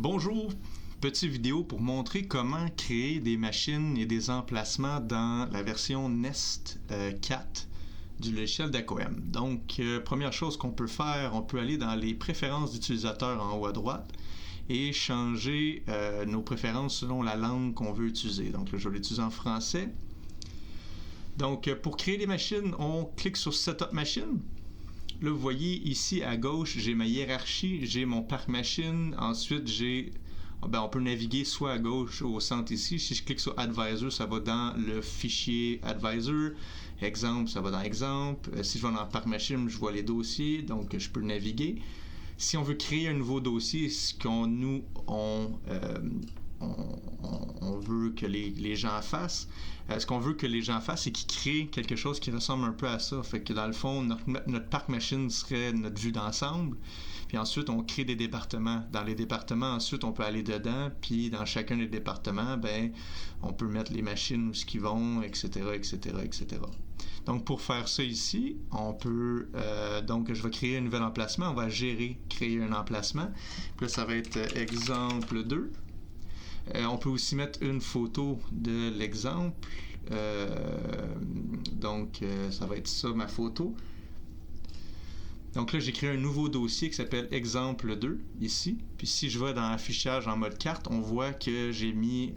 Bonjour, petite vidéo pour montrer comment créer des machines et des emplacements dans la version Nest 4 du logiciel d'AquaM. Donc, première chose qu'on peut faire, on peut aller dans les préférences d'utilisateur en haut à droite et changer nos préférences selon la langue qu'on veut utiliser. Donc là, je vais l'utiliser en français. Donc, pour créer des machines, on clique sur Setup Machine. Là, vous voyez ici à gauche, j'ai ma hiérarchie, j'ai mon parc machine. Ensuite, on peut naviguer soit à gauche ou au centre ici. Si je clique sur Advisor, ça va dans le fichier Advisor. Exemple, ça va dans Exemple. Si je vais dans parc machine, je vois les dossiers, donc je peux naviguer. Si on veut créer un nouveau dossier, ce qu'on veut que les gens fassent. Ce qu'on veut que les gens fassent, c'est qu'ils créent quelque chose qui ressemble un peu à ça. Fait que dans le fond, notre parc machine serait notre vue d'ensemble. Puis ensuite, on crée des départements. Dans les départements, ensuite, on peut aller dedans. Puis dans chacun des départements, on peut mettre les machines où ce qu'ils vont, etc., etc., etc. Donc pour faire ça ici, on peut... donc je vais créer un nouvel emplacement. On va créer un emplacement. Puis là, ça va être exemple 2. On peut aussi mettre une photo de l'exemple. Donc, ça va être ça, ma photo. Donc là, j'ai créé un nouveau dossier qui s'appelle exemple 2, ici. Puis si je vais dans affichage en mode carte, on voit que j'ai mis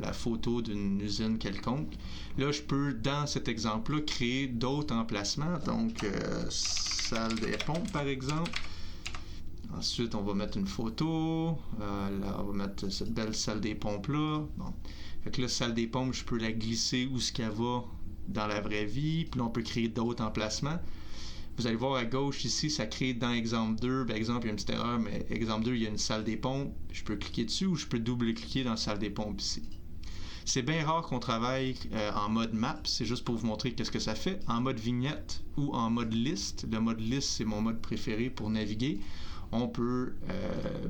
la photo d'une usine quelconque. Là, je peux, dans cet exemple-là, créer d'autres emplacements. Donc, salle des pompes, par exemple. Ensuite, on va mettre une photo. Là, on va mettre cette belle salle des pompes-là. Bon. Fait que là, salle des pompes, je peux la glisser où ce qu'elle va dans la vraie vie. Puis là, on peut créer d'autres emplacements. Vous allez voir à gauche ici, ça crée dans exemple 2. Ben, exemple, il y a une petite erreur, mais exemple 2, il y a une salle des pompes. Je peux cliquer dessus ou je peux double-cliquer dans la salle des pompes ici. C'est bien rare qu'on travaille en mode map, c'est juste pour vous montrer qu'est-ce que ça fait. En mode vignette ou en mode liste. Le mode liste, c'est mon mode préféré pour naviguer. On peut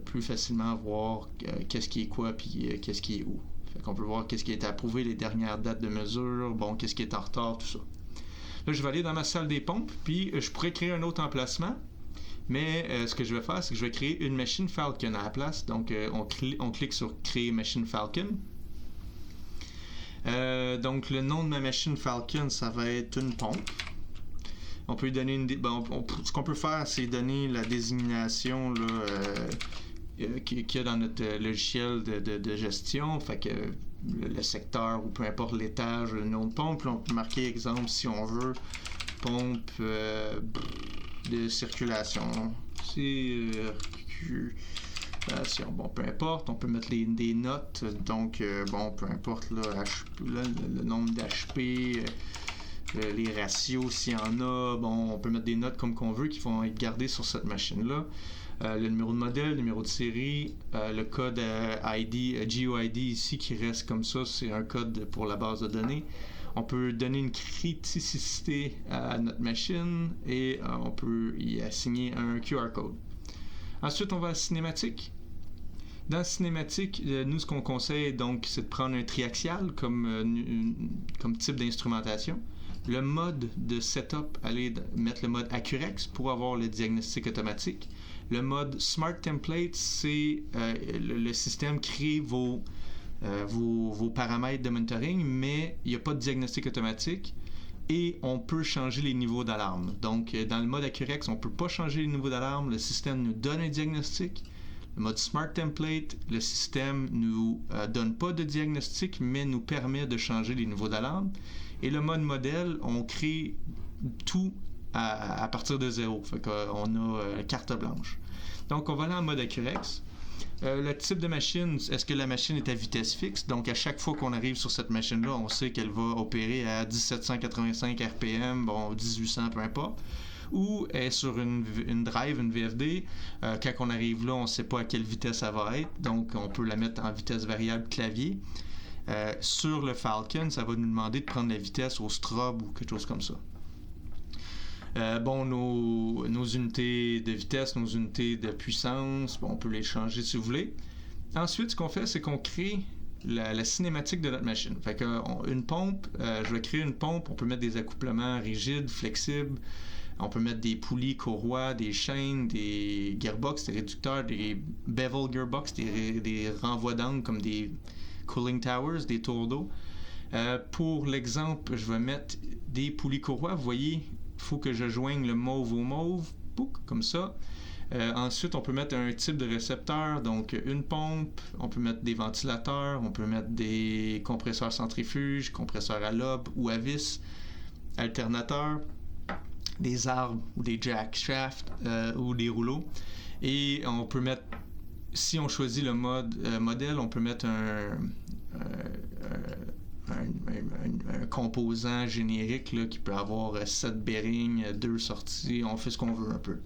plus facilement voir qu'est-ce qui est quoi puis qu'est-ce qui est où. Fait qu'on peut voir qu'est-ce qui est approuvé, les dernières dates de mesure, qu'est-ce qui est en retard, tout ça. Là, je vais aller dans ma salle des pompes, puis je pourrais créer un autre emplacement, mais ce que je vais faire, c'est que je vais créer une machine Falcon à la place. Donc, on clique sur Créer Machine Falcon. Donc, le nom de ma machine Falcon, ça va être une pompe. On peut lui donner ce qu'on peut faire, c'est donner la désignation qu'il y a dans notre logiciel de gestion. Fait que le secteur ou peu importe l'étage, le nom de pompe. Là, on peut marquer, exemple, si on veut, pompe de circulation. Bon, peu importe, on peut mettre des notes. Donc, peu importe le nombre d'HP. Les ratios, s'il y en a, on peut mettre des notes comme qu'on veut qui vont être gardées sur cette machine-là. Le numéro de modèle, le numéro de série, le code GUID ici qui reste comme ça, c'est un code pour la base de données. On peut donner une criticité à notre machine et on peut y assigner un QR code. Ensuite, on va à cinématique. Dans cinématique, nous, ce qu'on conseille, donc, c'est de prendre un triaxial comme type d'instrumentation. Le mode de setup, allez mettre le mode Accurex pour avoir le diagnostic automatique. Le mode Smart Template, c'est le système crée vos paramètres de monitoring, mais il n'y a pas de diagnostic automatique. Et on peut changer les niveaux d'alarme. Donc, dans le mode Accurex, on ne peut pas changer les niveaux d'alarme. Le système nous donne un diagnostic. Le mode Smart Template, le système nous donne pas de diagnostic, mais nous permet de changer les niveaux d'alarme. Et le mode modèle, on crée tout à partir de zéro. Fait qu'on a carte blanche. Donc, on va aller en mode Accurex. Le type de machine, est-ce que la machine est à vitesse fixe? Donc, à chaque fois qu'on arrive sur cette machine-là, on sait qu'elle va opérer à 1785 RPM, 1800, peu importe. Ou est sur une drive, une VFD. Quand on arrive là, on ne sait pas à quelle vitesse ça va être. Donc, on peut la mettre en vitesse variable clavier. Sur le Falcon, ça va nous demander de prendre la vitesse au strobe ou quelque chose comme ça. Nos unités de vitesse, nos unités de puissance, on peut les changer si vous voulez. Ensuite, ce qu'on fait, c'est qu'on crée la cinématique de notre machine. Fait que une pompe, je vais créer une pompe, on peut mettre des accouplements rigides, flexibles, On peut mettre des poulies, courroies, des chaînes, des gearbox, des réducteurs, des bevel gearbox, des renvois d'angle comme des cooling towers, des tours d'eau. Pour l'exemple, je vais mettre des poulies courroies. Vous voyez, il faut que je joigne le mauve au mauve, comme ça. Ensuite, on peut mettre un type de récepteur, donc une pompe, on peut mettre des ventilateurs, on peut mettre des compresseurs centrifuges, compresseurs à lobe ou à vis, alternateurs, des arbres ou des jack shafts ou des rouleaux. Et on peut mettre, si on choisit le modèle, on peut mettre un composant générique là, qui peut avoir 7 bearings, 2 sorties, on fait ce qu'on veut un peu.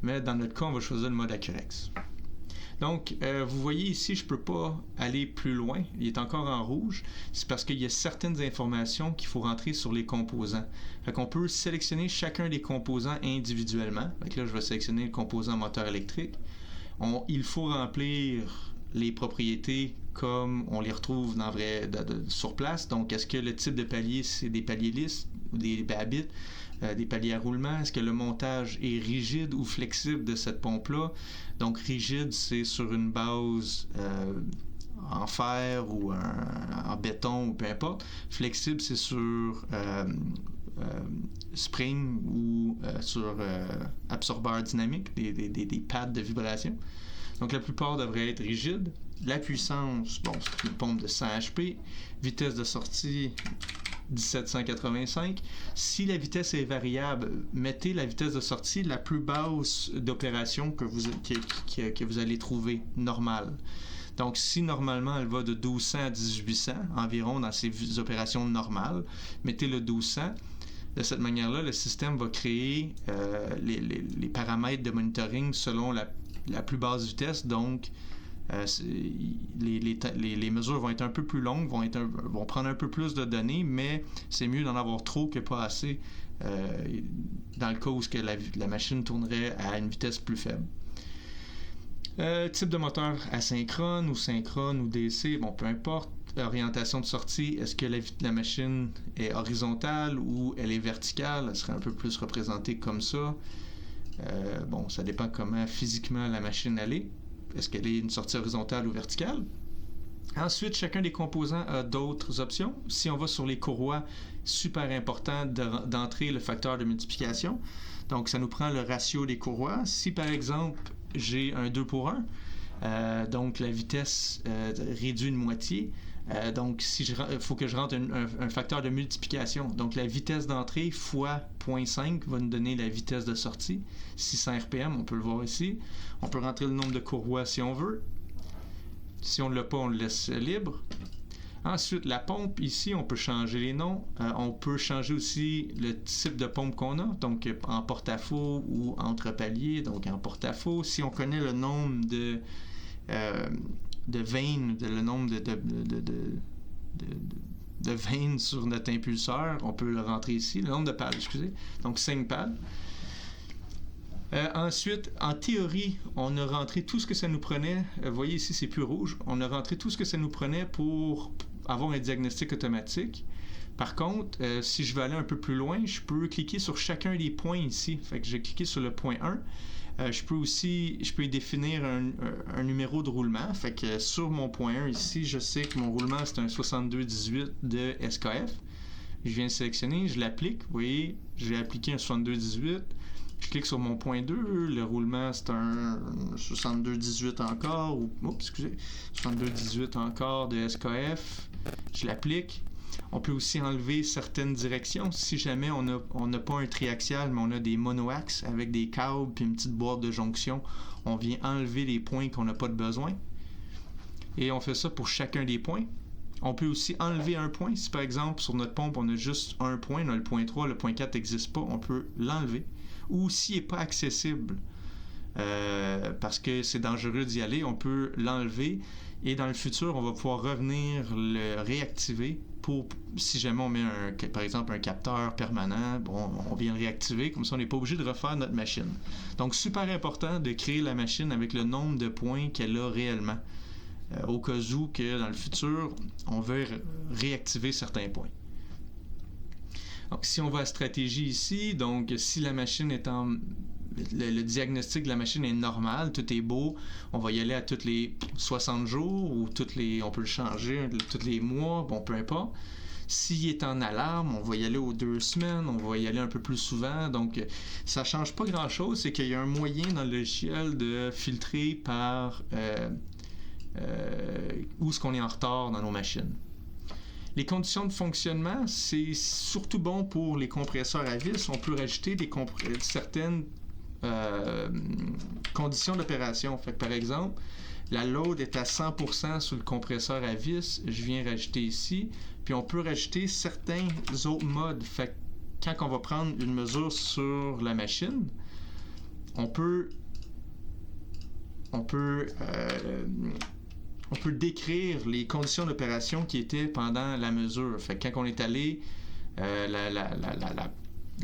Mais dans notre cas, on va choisir le mode Accurex. Donc, vous voyez ici, je ne peux pas aller plus loin. Il est encore en rouge. C'est parce qu'il y a certaines informations qu'il faut rentrer sur les composants. Fait qu'on peut sélectionner chacun des composants individuellement. Fait que là, je vais sélectionner le composant moteur électrique. Il faut remplir les propriétés comme on les retrouve sur place. Donc, est-ce que le type de palier, c'est des paliers lisses ou des babbitt? Des paliers à roulement, est-ce que le montage est rigide ou flexible de cette pompe-là? Donc rigide, c'est sur une base en fer ou en béton ou peu importe. Flexible, c'est sur spring ou sur absorbeur dynamique, des pads de vibration. Donc la plupart devraient être rigides. La puissance, c'est une pompe de 100 HP. Vitesse de sortie 1785. Si la vitesse est variable, mettez la vitesse de sortie la plus basse d'opération que vous allez trouver normale. Donc, si normalement elle va de 1200 à 1800 environ dans ces opérations normales, mettez le 1200. De cette manière-là, le système va créer les paramètres de monitoring selon la plus basse vitesse. Donc, les mesures vont être un peu plus longues, vont prendre un peu plus de données, mais c'est mieux d'en avoir trop que pas assez dans le cas où la machine tournerait à une vitesse plus faible. Type de moteur asynchrone ou synchrone ou DC, peu importe. Orientation de sortie, est-ce que la machine est horizontale ou elle est verticale? Elle serait un peu plus représentée comme ça. Ça dépend comment physiquement la machine elle est. Est-ce qu'elle est une sortie horizontale ou verticale? Ensuite, chacun des composants a d'autres options. Si on va sur les courroies, super important d'entrer le facteur de multiplication. Donc, ça nous prend le ratio des courroies. Si, par exemple, j'ai un 2 pour 1, donc la vitesse réduit de moitié. Donc, il faut que je rentre un facteur de multiplication. Donc, la vitesse d'entrée fois 0.5 va nous donner la vitesse de sortie. 600 RPM, on peut le voir ici. On peut rentrer le nombre de courroies si on veut. Si on ne l'a pas, on le laisse libre. Ensuite, la pompe, ici, on peut changer les noms. On peut changer aussi le type de pompe qu'on a, donc en porte-à-faux ou entre paliers, donc en porte-à-faux. Si on connaît le nombre de veines, le nombre de veines sur notre impulseur, on peut le rentrer ici, le nombre de pales, excusez, donc 5 pales. Ensuite, en théorie, on a rentré tout ce que ça nous prenait. Vous voyez ici, c'est plus rouge. On a rentré tout ce que ça nous prenait pour avoir un diagnostic automatique. Par contre, si je veux aller un peu plus loin, je peux cliquer sur chacun des points ici. Fait que j'ai cliqué sur le point 1. Je peux définir un numéro de roulement. Fait que sur mon point 1 ici, je sais que mon roulement c'est un 6218 de SKF. Je viens de sélectionner, je l'applique. Vous voyez, j'ai appliqué un 6218. Je clique sur mon point 2, le roulement c'est un 6218 encore, 6218 encore de SKF. Je l'applique. On peut aussi enlever certaines directions. Si jamais on n'a pas un triaxial, mais on a des monoaxes avec des câbles puis une petite boîte de jonction, on vient enlever les points qu'on n'a pas de besoin. Et on fait ça pour chacun des points. On peut aussi enlever un point. Si par exemple, sur notre pompe, on a juste un point, on a le point 3, le point 4 n'existe pas, on peut l'enlever. Ou s'il n'est pas accessible, parce que c'est dangereux d'y aller, on peut l'enlever. Et dans le futur, on va pouvoir revenir le réactiver pour, si jamais on met par exemple un capteur permanent, on vient le réactiver, comme ça on n'est pas obligé de refaire notre machine. Donc super important de créer la machine avec le nombre de points qu'elle a réellement, au cas où que dans le futur, on veut réactiver certains points. Donc, si on va à stratégie ici, donc si la machine est en... Le diagnostic de la machine est normal, tout est beau, on va y aller à tous les 60 jours ou on peut le changer tous les mois, bon, peu importe. S'il est en alarme, on va y aller aux 2 semaines, on va y aller un peu plus souvent. Donc, ça change pas grand-chose, c'est qu'il y a un moyen dans le logiciel de filtrer par où est-ce qu'on est en retard dans nos machines. Les conditions de fonctionnement, c'est surtout bon pour les compresseurs à vis. On peut rajouter certaines conditions d'opération. Fait que, par exemple, la load est à 100% sur le compresseur à vis. Je viens rajouter ici. Puis on peut rajouter certains autres modes. Fait que quand on va prendre une mesure sur la machine, on peut décrire les conditions d'opération qui étaient pendant la mesure. Fait que quand on est allé,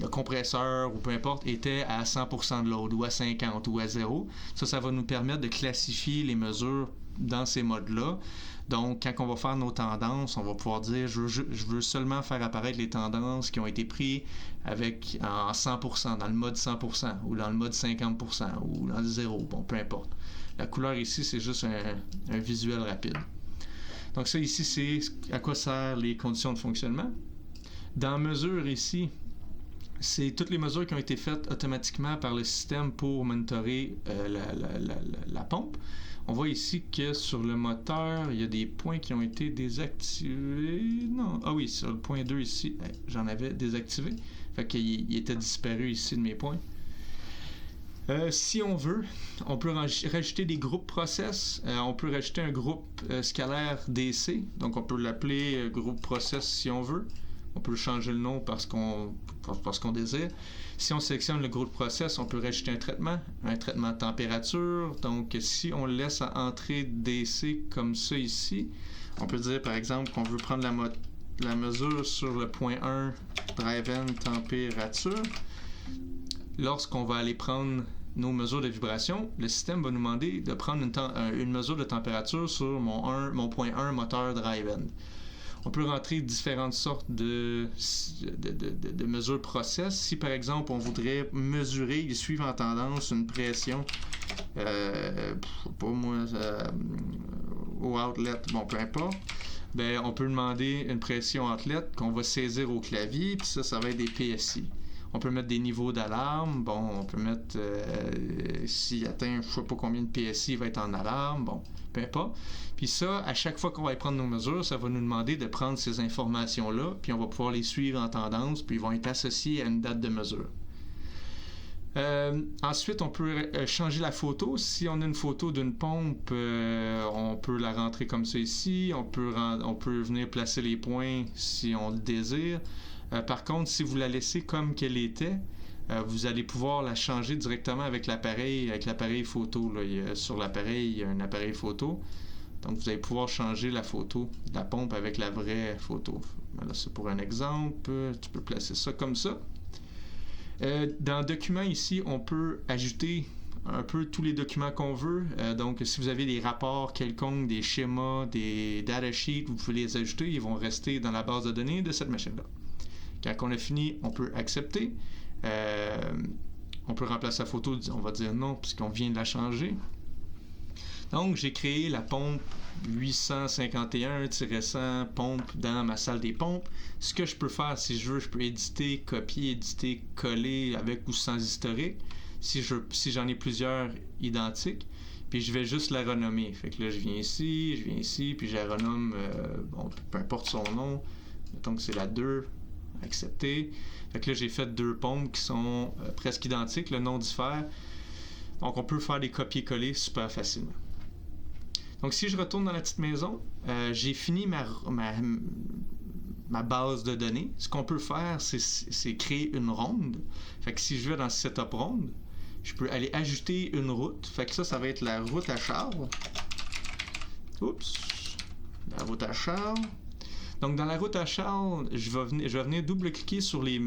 le compresseur ou peu importe était à 100% de load ou à 50 ou à 0. Ça va nous permettre de classifier les mesures dans ces modes-là. Donc, quand on va faire nos tendances, on va pouvoir dire je veux seulement faire apparaître les tendances qui ont été prises en 100%, dans le mode 100%, ou dans le mode 50%, ou dans le 0, bon, peu importe. La couleur ici, c'est juste un visuel rapide. Donc ça ici, c'est à quoi servent les conditions de fonctionnement. Dans mesure ici, c'est toutes les mesures qui ont été faites automatiquement par le système pour monitorer la pompe. On voit ici que sur le moteur, il y a des points qui ont été désactivés. Non, ah oui, sur le point 2 ici, j'en avais désactivé. Fait qu'il était disparu ici de mes points. Si on veut, on peut rajouter des groupes process. On peut rajouter un groupe scalaire DC. Donc, on peut l'appeler groupe process si on veut. On peut changer le nom parce qu'on désire. Si on sélectionne le groupe process, on peut rajouter un traitement de température. Donc, si on le laisse à entrée DC comme ça ici, on peut dire par exemple qu'on veut prendre la mesure sur le point 1 drive-in température. Lorsqu'on va aller prendre nos mesures de vibration, le système va nous demander de prendre une mesure de température sur mon point 1 moteur drive-in. On peut rentrer différentes sortes de mesures process. Si par exemple on voudrait mesurer et suivre en tendance une pression au outlet, bon peu importe, ben on peut demander une pression outlet qu'on va saisir au clavier, puis ça va être des PSI. On peut mettre des niveaux d'alarme. Bon, on peut mettre s'il atteint je sais pas combien de PSI, il va être en alarme. Bon, peu importe. Puis ça, à chaque fois qu'on va prendre nos mesures, ça va nous demander de prendre ces informations-là, puis on va pouvoir les suivre en tendance, puis ils vont être associés à une date de mesure. Ensuite, on peut changer la photo. Si on a une photo d'une pompe, on peut la rentrer comme ça ici. On peut venir placer les points si on le désire. Par contre, si vous la laissez comme qu'elle était, vous allez pouvoir la changer directement avec l'appareil photo. Là. Sur l'appareil, il y a un appareil photo. Donc, vous allez pouvoir changer la photo de la pompe avec la vraie photo. Là, c'est pour un exemple. Tu peux placer ça comme ça. Dans Documents ici, on peut ajouter un peu tous les documents qu'on veut. Donc, si vous avez des rapports quelconques, des schémas, des datasheets, vous pouvez les ajouter. Ils vont rester dans la base de données de cette machine-là. Quand on a fini, on peut accepter. On peut remplacer la photo, on va dire non, puisqu'on vient de la changer. Donc, j'ai créé la pompe 851-100 pompe dans ma salle des pompes. Ce que je peux faire, si je veux, je peux éditer, copier, éditer, coller avec ou sans historique. Si j'en ai plusieurs identiques, puis je vais juste la renommer. Fait que là, je viens ici, puis je la renomme, peu importe son nom. Mettons que c'est la 2. Accepter. Fait que là, j'ai fait 2 pompes qui sont presque identiques. Le nom diffère. Donc, on peut faire des copier-coller super facilement. Donc, si je retourne dans la petite maison, j'ai fini ma base de données. Ce qu'on peut faire, c'est créer une ronde. Fait que si je vais dans Setup ronde, je peux aller ajouter une route. Fait que ça va être la route à Charles. Oups. La route à Charles. Donc, dans la route à Charles, je vais venir double-cliquer sur les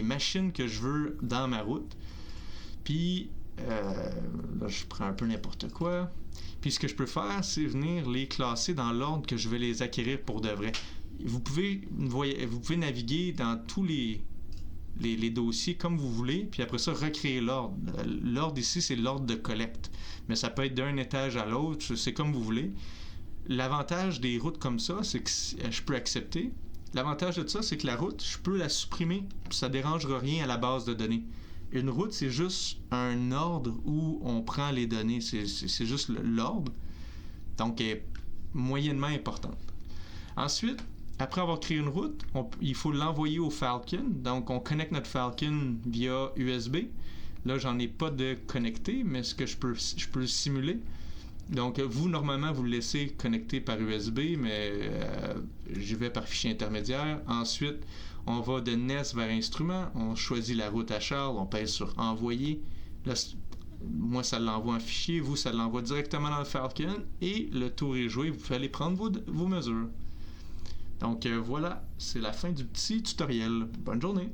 machines que je veux dans ma route. Puis, là, je prends un peu n'importe quoi. Puis, ce que je peux faire, c'est venir les classer dans l'ordre que je vais les acquérir pour de vrai. vous pouvez naviguer dans tous les dossiers comme vous voulez, puis après ça, recréer l'ordre. L'ordre ici, c'est l'ordre de collecte. Mais ça peut être d'un étage à l'autre, c'est comme vous voulez. L'avantage des routes comme ça, c'est que je peux accepter. L'avantage de ça, c'est que la route, je peux la supprimer. Ça ne dérangera rien à la base de données. Une route, c'est juste un ordre où on prend les données. C'est juste l'ordre. Donc, elle est moyennement importante. Ensuite, après avoir créé une route, il faut l'envoyer au Falcon. Donc, on connecte notre Falcon via USB. Là, j'en ai pas de connecté, mais ce que je peux le simuler. Donc, vous, normalement, vous le laissez connecter par USB, mais je vais par fichier intermédiaire. Ensuite, on va de NES vers instrument. On choisit la route à Charles. On pèse sur envoyer. Là, moi, ça l'envoie en fichier. Vous, ça l'envoie directement dans le Falcon. Et le tour est joué. Vous pouvez aller prendre vos mesures. Donc, voilà. C'est la fin du petit tutoriel. Bonne journée!